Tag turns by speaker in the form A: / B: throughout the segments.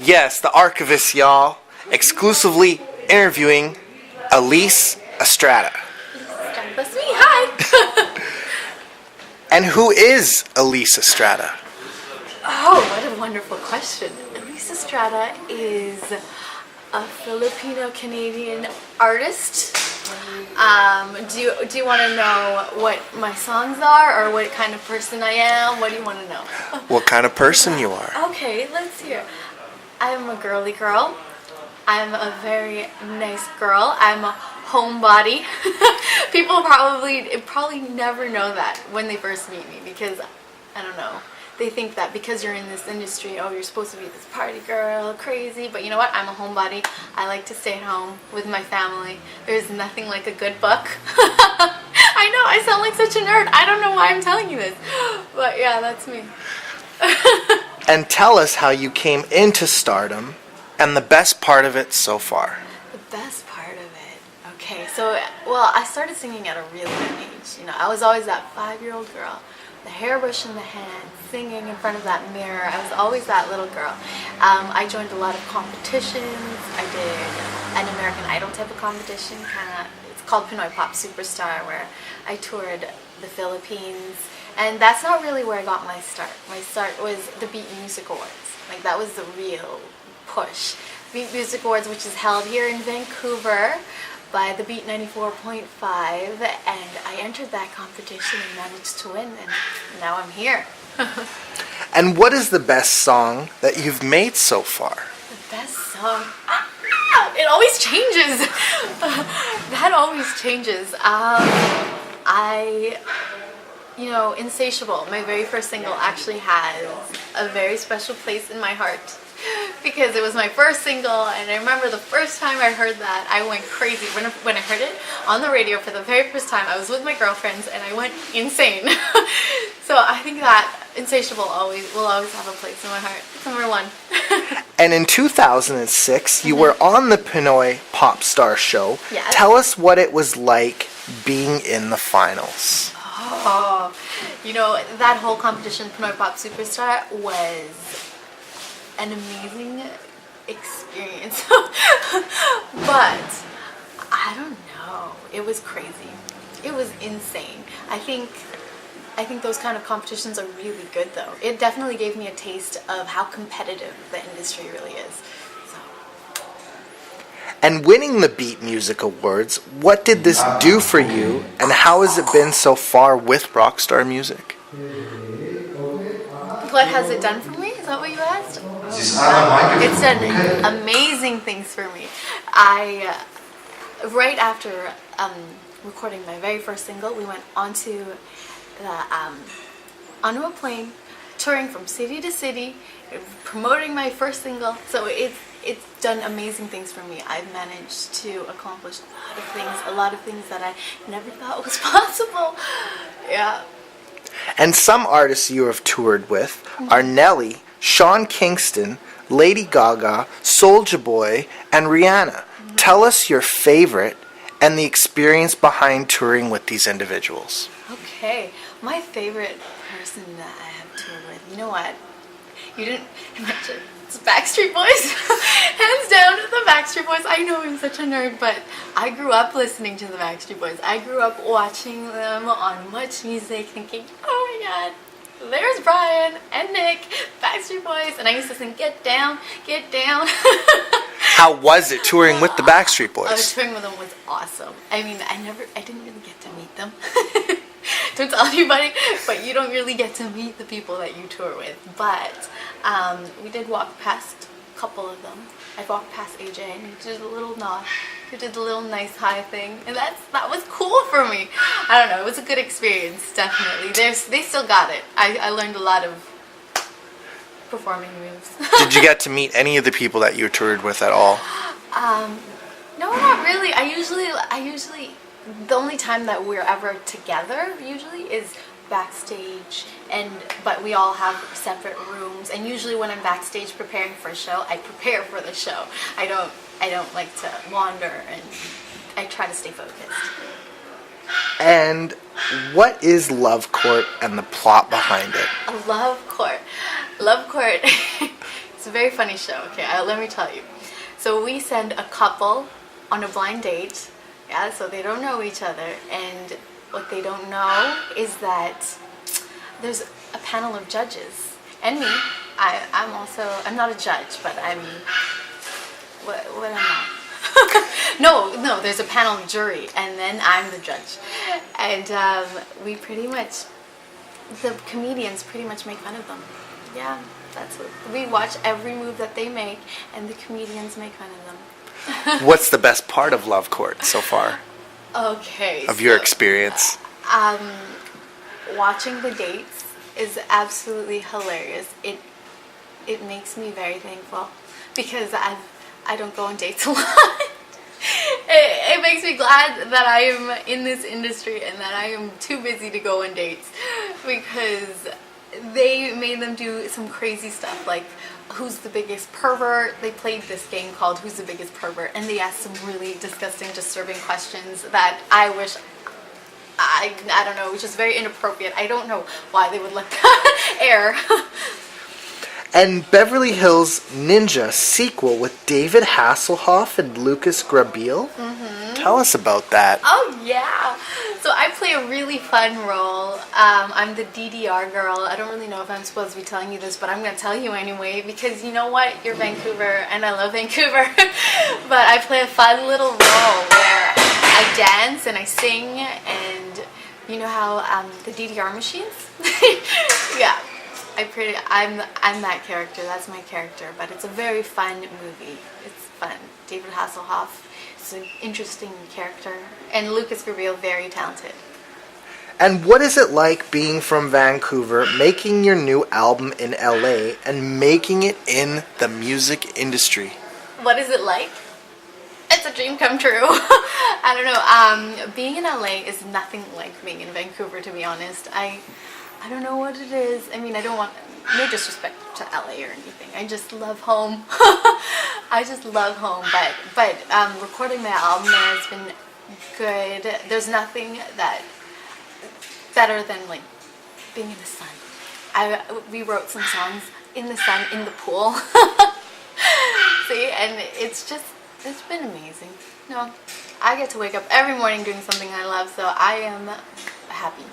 A: Yes, the Archivest, y'all. Exclusively interviewing Elise Estrada.
B: That's me. Hi.
A: And who is Elise Estrada?
B: Oh, what a wonderful question. Elise Estrada is a Filipino-Canadian artist. Do you want to know what my songs are, or what kind of person I am? What do you want to know?
A: What kind of person you are?
B: Okay, let's hear. I'm a girly girl. I'm a very nice girl. I'm a homebody. People probably never know that when they first meet me, because I don't know. They think that because you're in this industry, oh, you're supposed to be this party girl, crazy. But you know what? I'm a homebody. I like to stay at home with my family. There's nothing like a good book. I know, I sound like such a nerd. I don't know why I'm telling you this. But yeah, that's me.
A: And tell us how you came into stardom and the best part of it so far.
B: The best part of it. Okay, so, well, I started singing at a really young age. You know, I was always that 5-year-old girl, the hairbrush in the hand, singing in front of that mirror. I was always that little girl. I joined a lot of competitions. I did an American Idol type of competition, it's called Pinoy Pop Star, where I toured the Philippines. And that's not really where I got my start. My start was the Beat Music Awards. Like, that was the real push. Beat Music Awards, which is held here in Vancouver by the Beat 94.5, and I entered that competition and managed to win, and now I'm here.
A: And what is the best song that you've made so far?
B: The best song? It always changes. That always changes. Insatiable, my very first single, actually has a very special place in my heart, because it was my first single, and I remember the first time I heard that, I went crazy. When I heard it on the radio for the very first time, I was with my girlfriends, and I went insane. So I think that Insatiable will always have a place in my heart. It's number one.
A: And in 2006, you were on the Pinoy Pop Star show.
B: Yes.
A: Tell us what it was like being in the finals.
B: Oh, that whole competition, Pinoy Pop Superstar, was an amazing experience. But I don't know, it was crazy. It was insane. I think those kind of competitions are really good, though. It definitely gave me a taste of how competitive the industry really is.
A: And winning the Beat Music Awards, what did this do for you, and how has it been so far with Rockstar Music?
B: What has it done for me? Is that what you asked? It's done amazing things for me. Right after recording my very first single, we went onto a plane, touring from city to city, promoting my first single. So it's done amazing things for me. I've managed to accomplish a lot of things that I never thought was possible. Yeah.
A: And some artists you have toured with are Nelly, Sean Kingston, Lady Gaga, Soulja Boy, and Rihanna. Tell us your favorite and the experience behind touring with these individuals.
B: Okay, my favorite person that I have toured with, you know what? You didn't mention, it's Backstreet Boys. Hands down, the Backstreet Boys. I know I'm such a nerd, but I grew up listening to the Backstreet Boys. I grew up watching them on Much Music, thinking, oh my god, there's Brian and Nick, Backstreet Boys, and I used to sing, get down, get down.
A: How was it touring with the Backstreet Boys?
B: Touring with them was awesome. I mean, I didn't really get to meet them. Don't tell anybody, but you don't really get to meet the people that you tour with. But we did walk past a couple of them. I walked past AJ, and he did a little nod. He did the little nice high thing, and that was cool for me. I don't know, it was a good experience, definitely. They still got it. I learned a lot of performing moves.
A: Did you get to meet any of the people that you toured with at all?
B: No, not really. I usually the only time that we're ever together usually is backstage, but we all have separate rooms, and usually when I'm backstage preparing for a show, I prepare for the show. I don't like to wander, and I try to stay focused.
A: And what is Love Court and the plot behind it?
B: A Love Court. Love Court. It's a very funny show. Okay, let me tell you. So we send a couple on a blind date. Yeah, so they don't know each other, and what they don't know is that there's a panel of judges, and me. I'm not a judge, but what am I? No, there's a panel of jury, and then I'm the judge, and the comedians pretty much make fun of them. Yeah, that's what we watch, every move that they make, and the comedians make fun of them.
A: What's the best part of Love Court so far?
B: Okay.
A: Of your experience?
B: Watching the dates is absolutely hilarious. It makes me very thankful because I don't go on dates a lot. It makes me glad that I am in this industry and that I am too busy to go on dates, because they made them do some crazy stuff like who's the biggest pervert. They played this game called Who's the Biggest Pervert, and they asked some really disgusting, disturbing questions that I wish I don't know, it was just very inappropriate. I don't know why they would let that air.
A: And Beverly Hills Ninja sequel with David Hasselhoff and Lucas Grabeel. Mm-hmm. Tell us about that.
B: Oh yeah, so I play a really fun role. I'm the DDR girl. I don't really know if I'm supposed to be telling you this, but I'm going to tell you anyway, because you know what? You're Vancouver, and I love Vancouver. But I play a fun little role where I dance and I sing, and you know how the DDR machines? Yeah. I'm that character. That's my character. But it's a very fun movie. It's fun. David Hasselhoff is an interesting character, and Lucas Grabeel, very talented.
A: And what is it like being from Vancouver, making your new album in LA, and making it in the music industry?
B: What is it like? It's a dream come true. I don't know. Being in LA is nothing like being in Vancouver, to be honest. I don't know what it is. I mean, I don't want no disrespect to LA or anything. I just love home. I just love home. But recording my album there has been good. There's nothing that better than like being in the sun. We wrote some songs in the sun, in the pool. See, and it's been amazing. No, I get to wake up every morning doing something I love, so I am happy.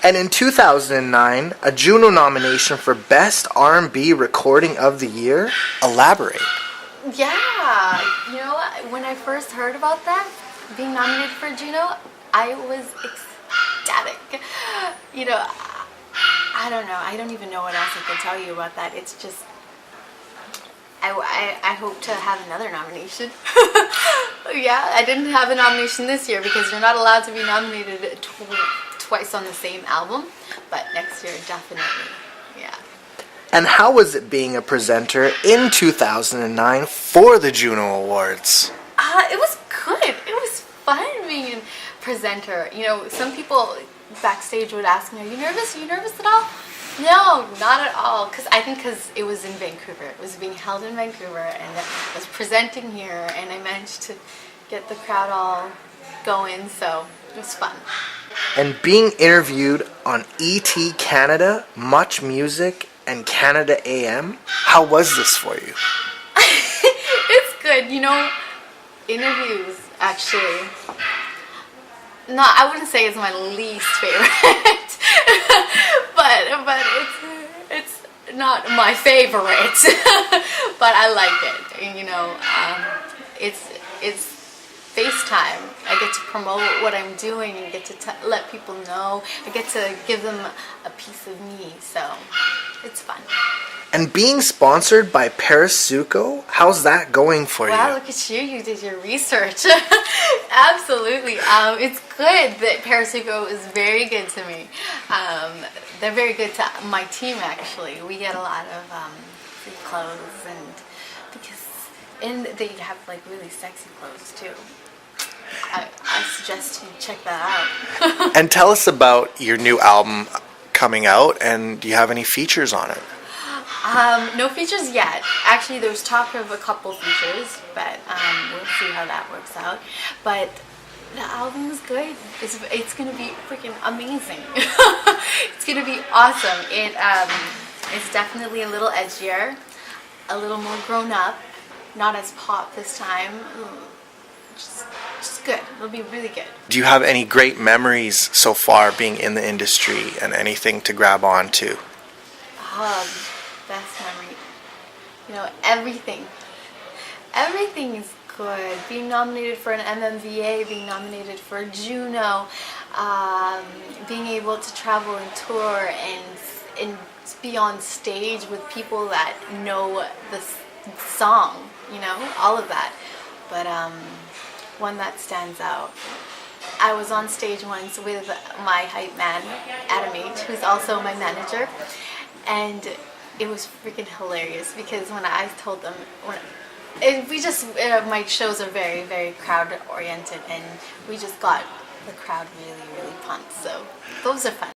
A: And in 2009, a Juno nomination for Best R&B Recording of the Year. Elaborate.
B: Yeah, you know, when I first heard about that, being nominated for Juno, I was ecstatic. You know, I don't know. I don't even know what else I can tell you about that. It's just, I hope to have another nomination. Yeah, I didn't have a nomination this year because you're not allowed to be nominated twice on the same album, but next year definitely, yeah.
A: And how was it being a presenter in 2009 for the Juno Awards?
B: It was good. It was fun being a presenter. You know, some people backstage would ask me, "Are you nervous? Are you nervous at all?" No, not at all. Because it was in Vancouver. It was being held in Vancouver, and I was presenting here, and I managed to get the crowd all going. So it was fun.
A: And being interviewed on ET Canada, Much Music, and Canada AM, how was this for you?
B: It's good. You know, interviews actually. No, I wouldn't say it's my least favorite, but it's not my favorite. But I like it. You know, it's FaceTime. I get to promote what I'm doing and get to let people know. I get to give them a piece of me, so it's fun.
A: And being sponsored by Parasuco, how's that going for you?
B: Wow, look at you. You did your research. Absolutely. It's good that Parasuco is very good to me. They're very good to my team, actually. We get a lot of free clothes, and they have like really sexy clothes too. I suggest you check that out.
A: And tell us about your new album coming out, and do you have any features on it?
B: No features yet. Actually, there's talk of a couple features, but we'll see how that works out. But the album is good. It's gonna be freaking amazing. It's gonna be awesome. It's definitely a little edgier. a little more grown up, not as pop this time. Just good. It'll be really good.
A: Do you have any great memories so far being in the industry and anything to grab onto?
B: Best memory. You know, everything. Everything is good. Being nominated for an MMVA, being nominated for a Juno, being able to travel and tour and be on stage with people that know the song, you know, all of that. But one that stands out. I was on stage once with my hype man, Adam H., who's also my manager, and it was freaking hilarious because when I told them, my shows are very, very crowd oriented, and we just got the crowd really, really pumped. So those are fun.